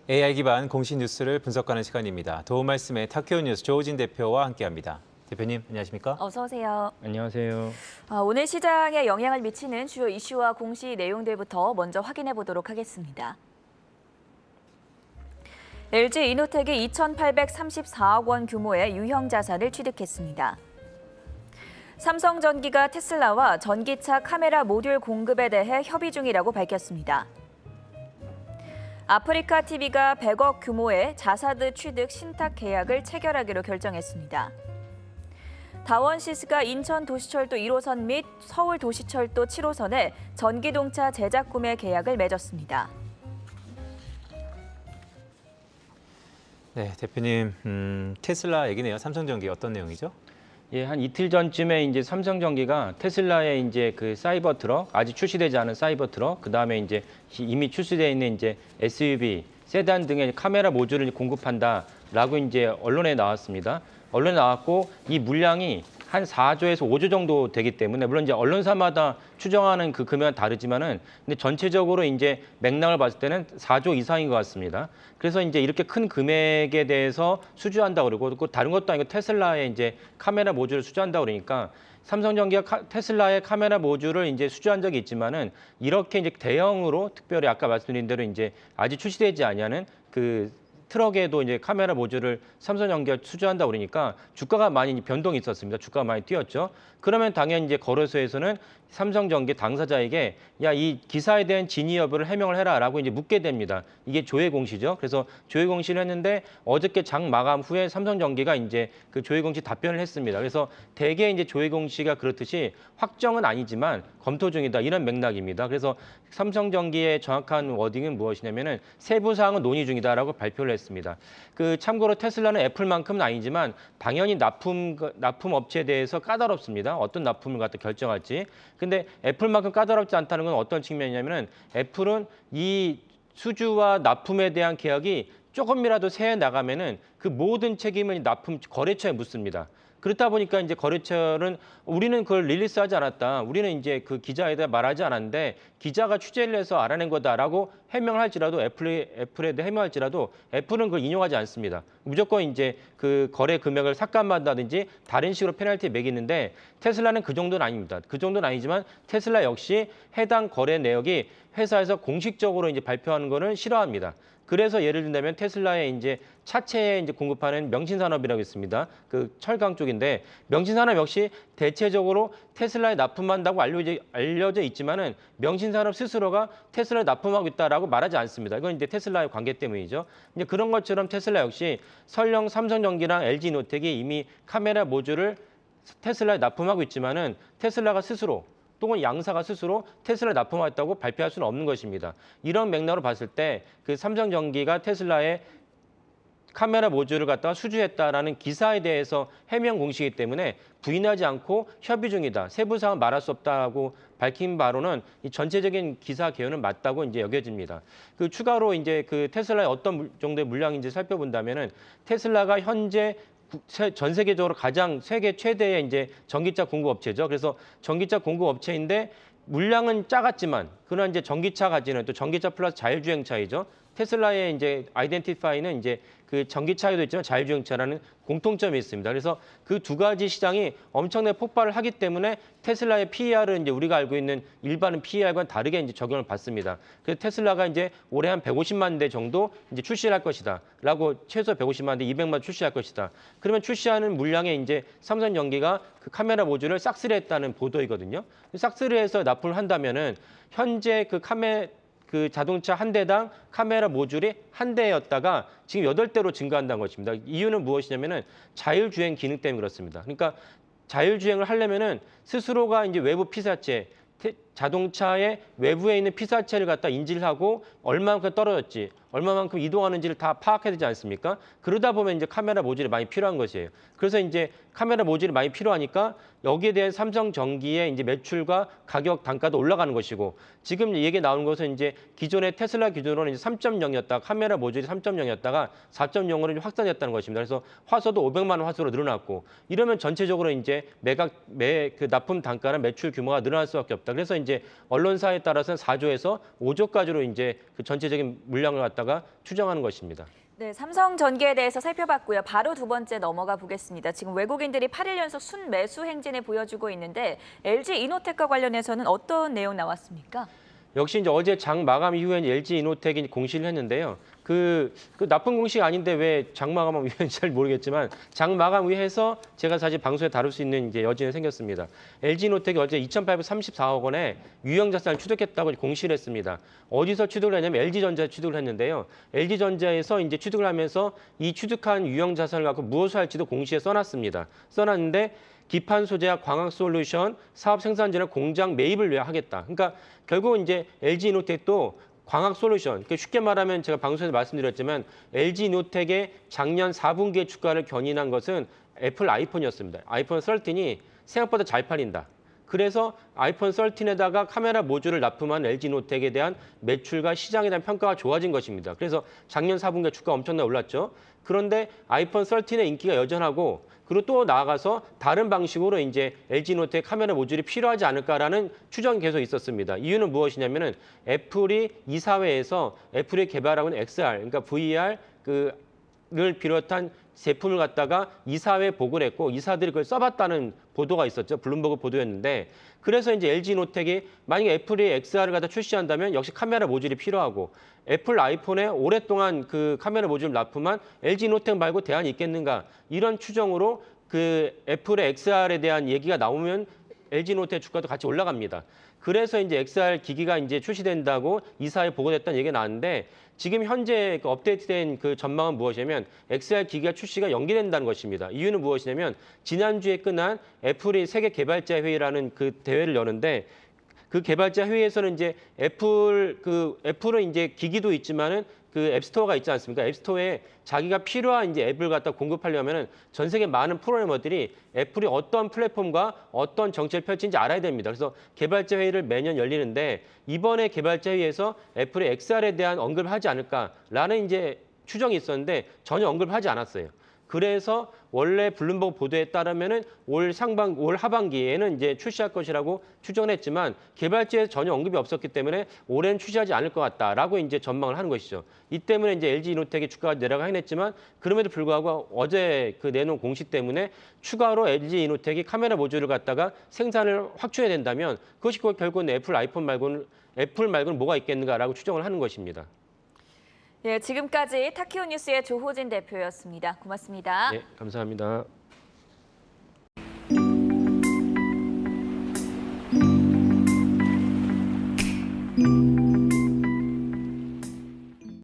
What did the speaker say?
AI 기반 공시 뉴스를 분석하는 시간입니다. 도움 말씀에 타케오 뉴스 조우진 대표와 함께합니다. 대표님, 안녕하십니까? 어서 오세요. 안녕하세요. 오늘 시장에 영향을 미치는 주요 이슈와 공시 내용들부터 먼저 확인해 보도록 하겠습니다. LG 이노텍이 2,834억 원 규모의 유형 자산을 취득했습니다. 삼성전기가 테슬라와 전기차 카메라 모듈 공급에 대해 협의 중이라고 밝혔습니다. 아프리카 TV가 100억 규모의 자사드 취득 신탁 계약을 체결하기로 결정했습니다. 다원시스가 인천도시철도 1호선 및 서울도시철도 7호선에 전기동차 제작 구매 계약을 맺었습니다. 네, 대표님, 테슬라 얘기네요. 삼성전기 어떤 내용이죠? 예, 한 이틀 전쯤에 이제 삼성전기가 테슬라의 이제 그 사이버 트럭, 아직 출시되지 않은 사이버 트럭, 그다음에 이제 이미 출시되어 있는 이제 SUV, 세단 등의 카메라 모듈을 공급한다라고 이제 언론에 나왔습니다. 언론에 나왔고 이 물량이 한 4조에서 5조 정도 되기 때문에 물론 이제 언론사마다 추정하는 그 금액은 다르지만은 근데 전체적으로 이제 맥락을 봤을 때는 4조 이상인 것 같습니다. 그래서 이제 이렇게 큰 금액에 대해서 수주한다 그러고 다른 것도 아니고 테슬라의 이제 카메라 모듈을 수주한다 그러니까 삼성전기가 테슬라의 카메라 모듈을 이제 수주한 적이 있지만은 이렇게 이제 대형으로 특별히 아까 말씀드린 대로 이제 아직 출시되지 아니하는 그 트럭에도 이제 카메라 모듈을 삼성전기가 수주한다 그러니까 주가가 많이 변동이 있었습니다. 주가가 많이 뛰었죠. 그러면 당연히 이제 거래소에서는 삼성전기 당사자에게 야, 이 기사에 대한 진위 여부를 해명을 해라라고 이제 묻게 됩니다. 이게 조회 공시죠. 그래서 조회 공시를 했는데 어저께 장 마감 후에 삼성전기가 이제 그 조회 공시 답변을 했습니다. 그래서 대개 이제 조회 공시가 그렇듯이 확정은 아니지만 검토 중이다 이런 맥락입니다. 그래서 삼성전기의 정확한 워딩은 무엇이냐면은 세부 사항은 논의 중이다라고 발표를 했습니다. 그 참고로 테슬라는 애플만큼은 아니지만 당연히 납품 업체에 대해서 까다롭습니다. 어떤 납품을 갖다 결정할지. 근데 애플만큼 까다롭지 않다는 건 어떤 측면이냐면은 애플은 이 수주와 납품에 대한 계약이 조금이라도 새해 나가면은 그 모든 책임을 납품 거래처에 묻습니다. 그렇다 보니까 이제 거래처는 우리는 그걸 릴리스하지 않았다. 우리는 이제 그 기자에 대해 말하지 않았는데 기자가 취재를 해서 알아낸 거다라고 해명을 할지라도 애플에 대해 해명할지라도 애플은 그걸 인용하지 않습니다. 무조건 이제 그 거래 금액을 삭감한다든지 다른 식으로 페널티 매기는데 테슬라는 그 정도는 아닙니다. 그 정도는 아니지만 테슬라 역시 해당 거래 내역이 회사에서 공식적으로 이제 발표하는 거는 싫어합니다. 그래서 예를 든다면 테슬라의 이제 차체에 이제 공급하는 명신산업이라고 있습니다. 그 철강 쪽인데 명신산업 역시 대체적으로 테슬라에 납품한다고 알려져 있지만은 명신산업 스스로가 테슬라에 납품하고 있다라고 말하지 않습니다. 이건 이제 테슬라의 관계 때문이죠. 이제 그런 것처럼 테슬라 역시 설령 삼성전기랑 LG노텍이 이미 카메라 모듈을 테슬라에 납품하고 있지만은 테슬라가 스스로 또는 양사가 스스로 테슬라에 납품했다고 발표할 수는 없는 것입니다. 이런 맥락으로 봤을 때 그 삼성전기가 테슬라의 카메라 모듈을 갖다가 수주했다라는 기사에 대해서 해명 공시이기 때문에 부인하지 않고 협의 중이다. 세부 사항은 말할 수 없다고 밝힌 바로는 이 전체적인 기사 개요는 맞다고 이제 여겨집니다. 그 추가로 이제 그 테슬라의 어떤 정도의 물량인지 살펴본다면은 테슬라가 현재 전 세계적으로 가장 세계 최대의 이제 전기차 공급 업체죠. 그래서 전기차 공급 업체인데 물량은 작았지만 그러나 이제 전기차 가지는 또 전기차 플러스 자율주행차이죠. 테슬라의 이제 아이덴티파이는 이제 그 전기차에도 있지만 자율주행차라는 공통점이 있습니다. 그래서 그 두 가지 시장이 엄청나게 폭발을 하기 때문에 테슬라의 PER은 이제 우리가 알고 있는 일반은 PER과는 다르게 이제 적용을 받습니다. 그래서 테슬라가 이제 올해 한 150만 대 정도 이제 출시를 할 것이다라고 최소 150만 대, 200만 출시할 것이다. 그러면 출시하는 물량에 이제 삼성전기가 그 카메라 모듈을 싹쓸이 했다는 보도이거든요. 싹쓸이 해서 납품을 한다면은 현재 그 자동차 한 대당 카메라 모듈이 한 대였다가 지금 8대로 증가한다는 것입니다. 이유는 무엇이냐면은 자율주행 기능 때문에 그렇습니다. 그러니까 자율주행을 하려면은 스스로가 이제 외부 피사체, 자동차의 외부에 있는 피사체를 갖다 인지를 하고 얼마만큼 떨어졌지, 얼마만큼 이동하는지를 다 파악해야 되지 않습니까? 그러다 보면 이제 카메라 모듈이 많이 필요한 것이에요. 그래서 이제 카메라 모듈이 많이 필요하니까 여기에 대한 삼성전기의 이제 매출과 가격 단가도 올라가는 것이고 지금 얘기 나오는 것은 이제 기존의 테슬라 기준으로는 이제 3.0이었다가 카메라 모듈이 3.0이었다가 4.0으로 확산됐다는 것입니다. 그래서 화소도 500만 원 화소로 늘어났고 이러면 전체적으로 이제 그 납품 단가나 매출 규모가 늘어날 수밖에 없다. 그래서 이제 언론사에 따라서는 4조에서 5조까지로 이제 그 전체적인 물량을 갖다가 추정하는 것입니다. 네, 삼성전기에 대해서 살펴봤고요. 바로 두 번째 넘어가 보겠습니다. 지금 외국인들이 8일 연속 순매수 행진을 보여주고 있는데 LG 이노텍과 관련해서는 어떤 내용 나왔습니까? 역시 이제 어제 장 마감 이후에 LG 이노텍이 공시를 했는데요. 그 나쁜 공시가 아닌데 왜 장 마감 이후인지 잘 모르겠지만 장 마감 이후에서 제가 사실 방송에 다룰 수 있는 이제 여지는 생겼습니다. LG 이노텍이 어제 2,834억 원의 유형 자산을 취득했다고 공시를 했습니다. 어디서 취득을 했냐면 LG전자에 취득을 했는데요. LG전자에서 이제 취득을 하면서 이 취득한 유형 자산을 갖고 무엇을 할지도 공시에 써놨습니다. 써놨는데 기판 소재와 광학 솔루션 사업 생산진을 공장 매입을 위해 하겠다. 그러니까 결국은 이제 LG 이노텍도 광학 솔루션, 쉽게 말하면 제가 방송에서 말씀드렸지만 LG 이노텍의 작년 4분기의 주가를 견인한 것은 애플 아이폰이었습니다. 아이폰 13이 생각보다 잘 팔린다. 그래서 아이폰 13에다가 카메라 모듈을 납품한 LG 이노텍에 대한 매출과 시장에 대한 평가가 좋아진 것입니다. 그래서 작년 4분기 주가가 엄청나게 올랐죠. 그런데 아이폰 13의 인기가 여전하고 그리고 또 나아가서 다른 방식으로 이제 LG 이노텍 카메라 모듈이 필요하지 않을까라는 추정이 계속 있었습니다. 이유는 무엇이냐면은 애플이 이사회에서 애플이 개발하고 있는 XR, 그러니까 VR 를 비롯한 제품을 갖다가 이사회에 보고를 했고 이사들이 그걸 써봤다는 보도가 있었죠. 블룸버그 보도였는데 그래서 이제 LG 이노텍이 만약에 애플이 XR을 갖다 출시한다면 역시 카메라 모듈이 필요하고 애플 아이폰에 오랫동안 그 카메라 모듈을 납품한 LG 이노텍 말고 대안이 있겠는가 이런 추정으로 그 애플의 XR에 대한 얘기가 나오면 LG 이노텍 주가도 같이 올라갑니다. 그래서 이제 XR 기기가 이제 출시된다고 이사회에 보고됐다는 얘기가 나왔는데 지금 현재 그 업데이트된 그 전망은 무엇이냐면 XR 기기가 출시가 연기된다는 것입니다. 이유는 무엇이냐면 지난주에 끝난 애플이 세계 개발자 회의라는 그 대회를 여는데 그 개발자 회의에서는 이제 애플은 이제 기기도 있지만은 그 앱스토어가 있지 않습니까? 앱스토어에 자기가 필요한 이제 앱을 갖다 공급하려면은 전 세계 많은 프로그래머들이 애플이 어떤 플랫폼과 어떤 정책을 펼치는지 알아야 됩니다. 그래서 개발자 회의를 매년 열리는데 이번에 개발자 회의에서 애플의 XR에 대한 언급을 하지 않을까라는 이제 추정이 있었는데 전혀 언급을 하지 않았어요. 그래서 원래 블룸버그 보도에 따르면은 올 하반기에는 이제 출시할 것이라고 추정을 했지만 개발자에서 전혀 언급이 없었기 때문에 올해는 출시하지 않을 것 같다라고 이제 전망을 하는 것이죠. 이 때문에 이제 LG 이노텍의 주가가 내려가긴 했지만 그럼에도 불구하고 어제 그 내놓은 공시 때문에 추가로 LG 이노텍이 카메라 모듈을 갖다가 생산을 확충해야 된다면 그것이 결국은 애플 말고는 뭐가 있겠는가라고 추정을 하는 것입니다. 네, 지금까지 타키오 뉴스의 조호진 대표였습니다. 고맙습니다. 네, 감사합니다.